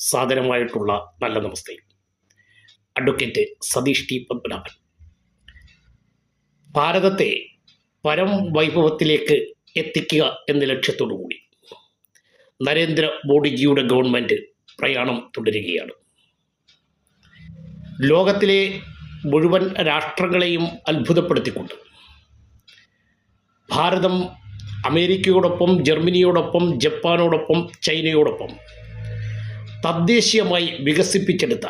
സാദരമായിട്ടുള്ള നല്ല നമസ്തേ. Advocate Satish T Padmanabhan. ഭാരതത്തെ പരം വൈഭവത്തിലേക്ക് എത്തിക്കുക എന്ന ലക്ഷ്യത്തോടുകൂടി നരേന്ദ്രമോദിജിയുടെ ഗവൺമെൻറ് പ്രയാണം തുടരുകയാണ്. ലോകത്തിലെ മുഴുവൻ രാഷ്ട്രങ്ങളെയും അത്ഭുതപ്പെടുത്തിക്കൊണ്ട് ഭാരതം അമേരിക്കയോടൊപ്പം, ജർമ്മനിയോടൊപ്പം, ജപ്പാനോടൊപ്പം, ചൈനയോടൊപ്പം തദ്ദേശീയമായി വികസിപ്പിച്ചെടുത്ത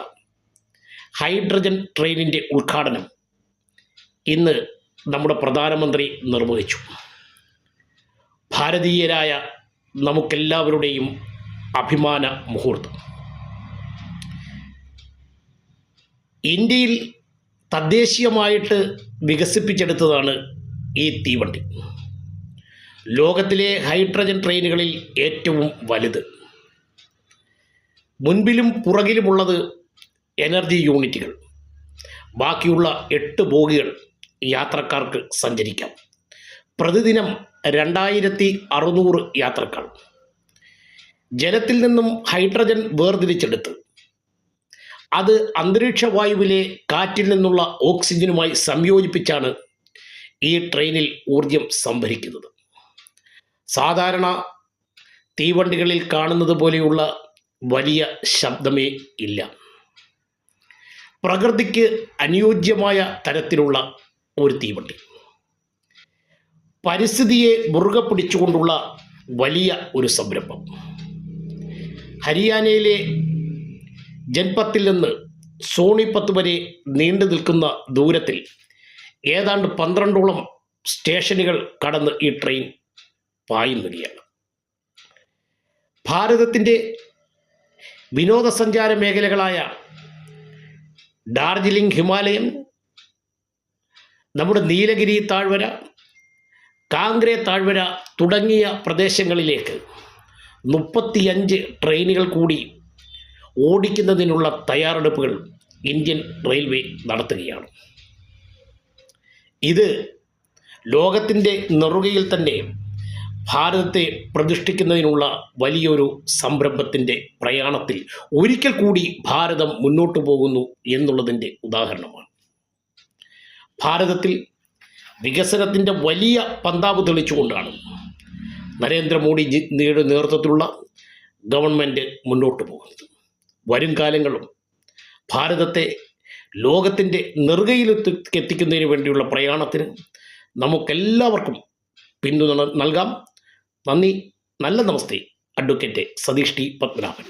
ഹൈഡ്രജൻ ട്രെയിനിൻ്റെ ഉദ്ഘാടനം ഇന്ന് നമ്മുടെ പ്രധാനമന്ത്രി നിർവഹിച്ചു. ഭാരതീയരായ നമുക്കെല്ലാവരുടെയും അഭിമാന മുഹൂർത്തം. ഇന്ത്യയിൽ തദ്ദേശീയമായിട്ട് വികസിപ്പിച്ചെടുത്തതാണ് ഈ തീവണ്ടി. ലോകത്തിലെ ഹൈഡ്രജൻ ട്രെയിനുകളിൽ ഏറ്റവും വലുത്. മുൻപിലും പുറകിലുമുള്ളത് എനർജി യൂണിറ്റുകൾ. ബാക്കിയുള്ള 8 ബോഗികൾ യാത്രക്കാർക്ക് സഞ്ചരിക്കാം. പ്രതിദിനം 2600 യാത്രക്കാർ. ജലത്തിൽ നിന്നും ഹൈഡ്രജൻ വേർതിരിച്ചെടുത്ത് അത് അന്തരീക്ഷ വായുവിലെ കാറ്റിൽ നിന്നുള്ള ഓക്സിജനുമായി സംയോജിപ്പിച്ചാണ് ഈ ട്രെയിനിൽ ഊർജം സംഭരിക്കുന്നത്. സാധാരണ തീവണ്ടികളിൽ കാണുന്നത് പോലെയുള്ള വലിയ ശബ്ദമേ ഇല്ല. പ്രകൃതിക്ക് അനുയോജ്യമായ തരത്തിലുള്ള ഒരു തീവണ്ടി. പരിസ്ഥിതിയെ മുറുകെ പിടിച്ചുകൊണ്ടുള്ള വലിയ ഒരു സംരംഭം. ഹരിയാനയിലെ ജൻപത്തിൽ നിന്ന് സോണിപത്ത് വരെ നീണ്ടു നിൽക്കുന്ന ദൂരത്തിൽ ഏതാണ്ട് 12ഓളം സ്റ്റേഷനുകൾ കടന്ന് ഈ ട്രെയിൻ പായുന്നതാണ്. ഭാരതത്തിൻ്റെ വിനോദസഞ്ചാര മേഖലകളായ ഡാർജിലിംഗ് ഹിമാലയം, നമ്മുടെ നീലഗിരി താഴ്വര, കാംഗ്രേ താഴ്വര തുടങ്ങിയ പ്രദേശങ്ങളിലേക്ക് 35 ട്രെയിനുകൾ കൂടി ഓടിക്കുന്നതിനുള്ള തയ്യാറെടുപ്പുകൾ ഇന്ത്യൻ റെയിൽവേ നടത്തുകയാണ്. ഇത് ലോകത്തിൻ്റെ നെറുകയിൽ തന്നെ ഭാരതത്തെ പ്രതിഷ്ഠിക്കുന്നതിനുള്ള വലിയൊരു സംരംഭത്തിൻ്റെ പ്രയാണത്തിൽ ഒരിക്കൽ കൂടി ഭാരതം മുന്നോട്ട് പോകുന്നു എന്നുള്ളതിൻ്റെ ഉദാഹരണമാണ്. ഭാരതത്തിൽ വികസനത്തിൻ്റെ വലിയ പന്താവ് തെളിച്ചുകൊണ്ടാണ് നരേന്ദ്രമോദിജിയുടെ നേതൃത്വത്തിലുള്ള ഗവൺമെൻറ് മുന്നോട്ട് പോകുന്നത്. വരും കാലങ്ങളും ഭാരതത്തെ ലോകത്തിൻ്റെ നെറുകയിലെത്തിക്കുന്നതിന് വേണ്ടിയുള്ള പ്രയാണത്തിന് നമുക്കെല്ലാവർക്കും പിന്തുണ നൽകാം. നന്ദി. നല്ല നമസ്തേ. Advocate Satish T Padmanabhan.